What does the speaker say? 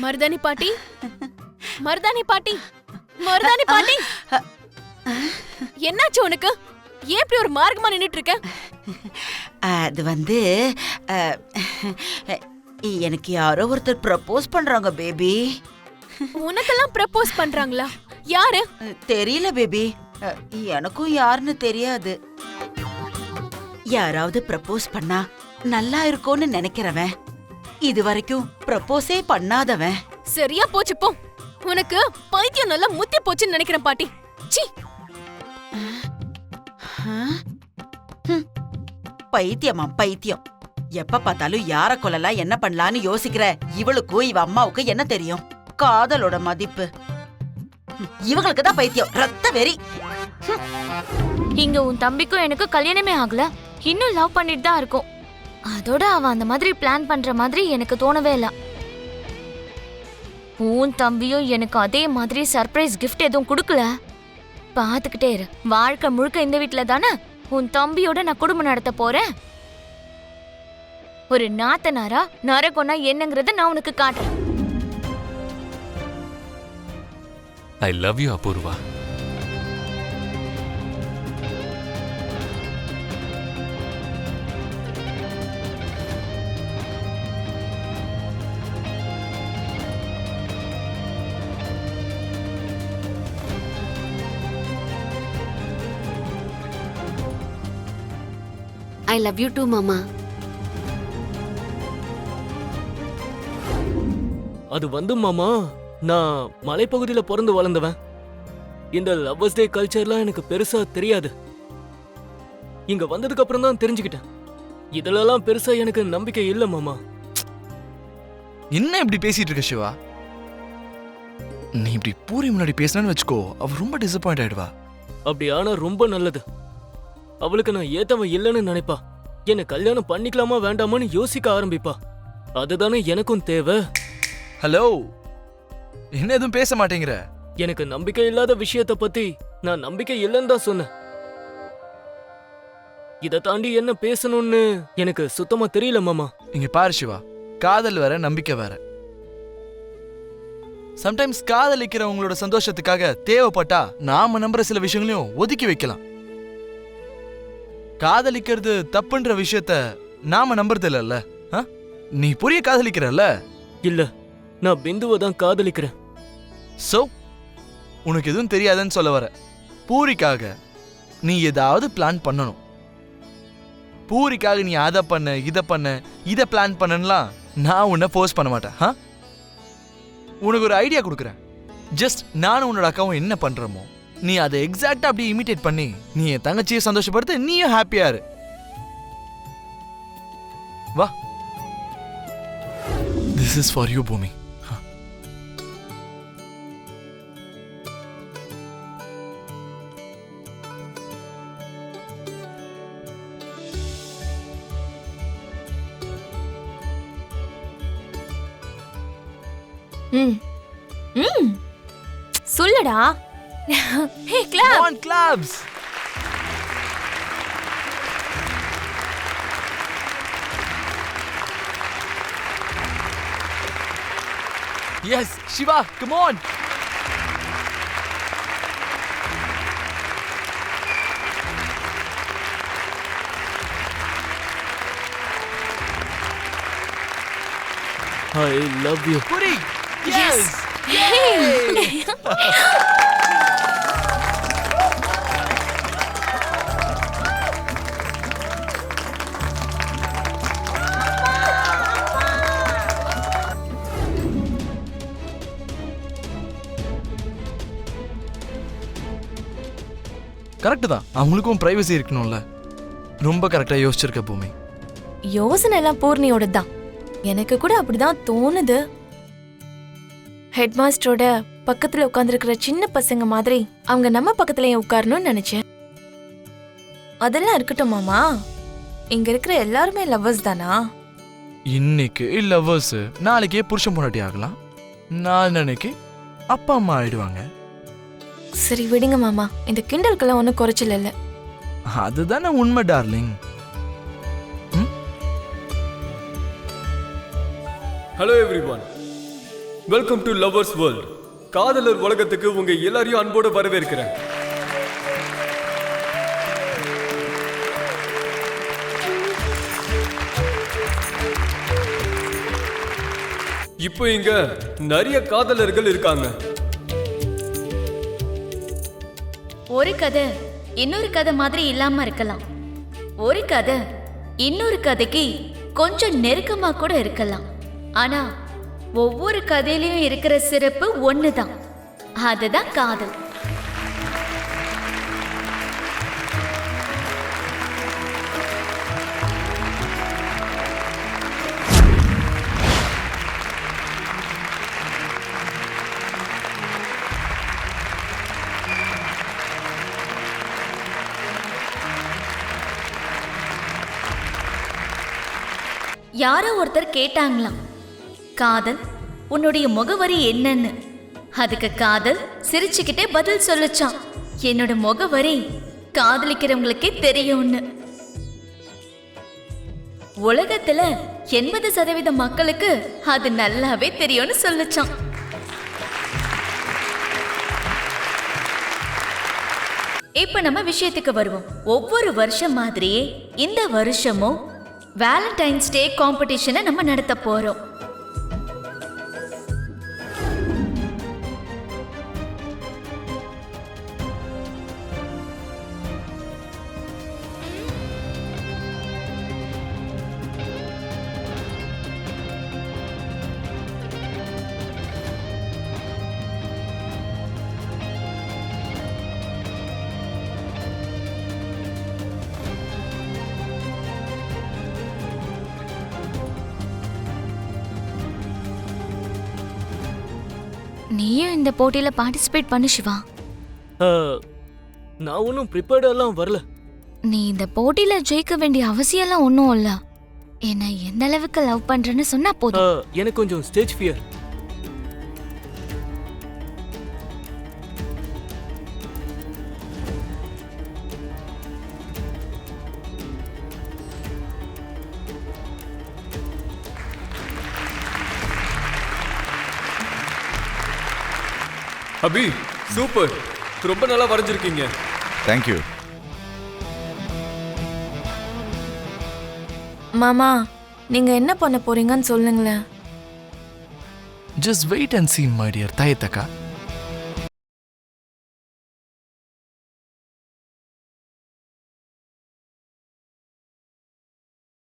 மருதாணி பாட்டி, மருதாணி பாட்டி, மருதாணி பாட்டி, என்னாச்சு உனக்கு? ஏன் இப்படி ஒரு மார்க்கமா நின்னுட்டு இருக்க? அது வந்து எனக்கு யாரோ ஒருத்தர் ப்ரப்போஸ் பண்றாங்க பேபி. உனக்கெல்லாம் ப்ரப்போஸ் பண்றாங்களா? யாரு? தெரியல பேபி, எனக்கும் யாருன்னு தெரியாது. யாராவது ப்ரப்போஸ் பண்ணா நல்லா இருக்கும்னு நினைக்கிறவன், இது வரைக்கும் ப்ரப்போஸே பண்ணாதவன். சரியா போச்சு போ. உனக்கு பைத்தியம் நல்லா முத்தி போச்சுன்னு நினைக்கிறேன் பாட்டி. சீ. பைத்தியமா பைத்தியம்? எப்ப பார்த்தாலும் யார கொல்லலாம் என்ன பண்ணலான்னு யோசிக்கிற இவளுக்கும் இவ அம்மாவுக்கு என்ன தெரியும் காதலோட மதிப்பு? இவங்களுக்கு தான் பைத்தியம், ரத்த வெறி. இங்க உன் தம்பிக்கும் எனக்கு கல்யாணமே ஆகல, இன்னும் லவ் பண்ணிட்டு தான் இருக்கும். அதோட அவன் அந்த மாதிரி பிளான் பண்ற மாதிரி எனக்கு தோணவே இல்ல. உன் தம்பியும் எனக்கு அதே மாதிரி சர்ப்ரைஸ் கிஃப்ட் எதுவும் கொடுக்கல. பாத்துக்கிட்டே இரு, வாழ்க்கை முழுக்க இந்த வீட்டுல தானே உன் தம்பியோட நான் குடும்பம் நடத்த போறேன். ஒரு நாத்தனாரா நரகொன்னா என்னங்கறத நான் உனக்கு காட்டுறேன். I love you Apoorva. I love you too, மாமா. அது வந்து மாமா, நான் மலைப்பகுதியில பிறந்து வளர்ந்தவன். இந்த லவ்வர்ஸ் டே கல்ச்சர்லாம் எனக்கு பெருசா தெரியாது. இங்க வந்ததுக்கு அப்புறம் தான் தெரிஞ்சுக்கிட்டேன். இதெல்லாம் பெருசா எனக்கு நம்பிக்கை இல்ல மாமா. என்ன இப்படி பேசிட்டு இருக்க சிவா? நீ இப்படி பூரி முன்னாடி பேசினு வச்சுக்கோ, அவ ரொம்ப டிசப்பாயிண்ட் ஆயிடுவா. அப்படி ஆனா ரொம்ப நல்லது. அவளுக்கு நான் ஏத்தவன் இல்லைன்னு நினைப்பா. என்ன கல்யாணம் பண்ணிக்கலாமா வேண்டாமான்னு யோசிக்க ஆரம்பிப்பா. அதுதானே எனக்கும் தேவை. ஹலோ, என்ன எதுவும் பேச மாட்டேங்கிற? எனக்கு நம்பிக்கை இல்லாத விஷயத்த பத்தி நான் நம்பிக்கை இல்லைன்னு தான் சொன்னேன். இதை தாண்டி என்ன பேசணும்னு எனக்கு சுத்தமா தெரியல மாமா. இங்க பாரு சிவா, காதல் வேற நம்பிக்கை வேற. சம்டைம்ஸ் காதலிக்கிறவங்களோட சந்தோஷத்துக்காக தேவைப்பட்டா நாம நம்புற சில விஷயங்களையும் ஒதுக்கி வைக்கலாம். காதலிக்கிறது தப்புன்ற விஷயத்த நாம நம்புறது இல்லல்ல. நீ புரிய காதலிக்கிறல்ல? இல்ல, நான் பிந்துவை தான் காதலிக்கிறேன். சோ உனக்கு எதுவும் தெரியாதுன்னு சொல்ல வர. பூரிக்காக நீ ஏதாவது பிளான் பண்ணணும். பூரிக்காக நீ அதை பண்ண இதை பிளான் பண்ணலாம் நான் உன்னை ஃபோர்ஸ் பண்ண மாட்டேன். உனக்கு ஒரு ஐடியா கொடுக்குறேன். ஜஸ்ட் நானும் உன்னோட அக்காவும் என்ன பண்றோமோ நீ அதை எக்ஸாக்டா அப்படியே இமிட்டேட் பண்ணி நீ என் தங்கச்சியை சந்தோஷப்படுத்த, நீயும் ஹாப்பியா இரு. வா, திஸ் இஸ் ஃபார் யூ பூமி. சொல்லுடா. Hey, clap. Come on, claps. Yes, Shiva, come on. I love you. Puri. Yes. Hey. Correct தான், அவங்களுக்கும் பிரைவசி இருக்கணும்ல. ரொம்ப கரெக்டா யோசிச்சிருக்க பூமி. யோசனை எல்லாம் பூர்ணியோட தான். எனக்கு கூட அப்படிதான் தோணுது. ஹெட் மாஸ்டரோட பக்கத்துல உட்கார்ந்துருக்கிற சின்ன பசங்க மாதிரி அவங்க நம்ம பக்கத்துல உட்காரணும்னு நினைச்சேன். அதெல்லாம் இருக்கட்டும் மாமா, இங்க இருக்கிற எல்லாருமே லவ்வர்ஸ் தானா? இன்னைக்கு லவ்வர்ஸ், நாளைக்கே புருஷன் பொண்டாட்டி ஆகலாம், நாளைக்கு அப்பா அம்மா ஆயிடுவாங்க. சரி விடுங்க மாமா, இந்த கிண்டலுக்கெல்லாம் ஒன்றும் குறைச்சல் இல்லை. அதுதானே உண்மை darling. Hello everyone, welcome to lovers world. காதலர் உலகத்துக்கு உங்க எல்லாரையும் அன்போடு வரவேற்கிறேன். இப்போ இங்க நிறைய காதலர்கள் இருக்காங்க. ஒரு கதை இன்னொரு கதை மாதிரி இல்லாம இருக்கலாம். ஒரு கதை இன்னொரு கதைக்கு கொஞ்சம் நெருக்கமா கூட இருக்கலாம். ஆனா ஒவ்வொரு கதையிலயும் இருக்கிற சிறப்பு ஒண்ணுதான், அதுதான் காதல். யாரோ ஒருத்தர் கேட்டாங்களாம், காதல் உன்னுடைய முகவரி என்னன்னு. அதுக்கு காதல் சிரிச்சுக்கிட்டே பதில் சொல்லுச்சான், என்னோட முகவரி காதலிக்கிறவங்களுக்கே தெரியும்னு. உலகத்துல 80% மக்களுக்கு அது நல்லாவே தெரியும்னு சொல்லுச்சான். இப்ப நம்ம விஷயத்துக்கு வருவோம். ஒவ்வொரு வருஷம் மாதிரியே இந்த வருஷமும் வேலண்டைன்ஸ் டே காம்படிஷனை நம்ம நடத்த போறோம். நீயும் இந்த போட்டியில பார்ட்டிசிபேட் பண்ணு சிவா. நான் ஒன்றும் ப்ரிப்பேர்டெல்லாம் வரல. நீ இந்த போட்டியில ஜெயிக்க வேண்டிய அவசியம்லாம் ஒன்றும் இல்ல. என்ன எந்த அளவுக்கு லவ் பண்றேன்னு சொன்னா போதும். எனக்கு கொஞ்சம் ஸ்டேஜ் ஃபியர். அபி சூப்பர், ரொம்ப நல்லா வரைஞ்சிருக்கீங்க. தேங்க்யூ. மாமா, நீங்க என்ன பண்ண போறீங்கன்னு சொல்லுங்களேன். Just wait and see my dear தாயத்தக்கா.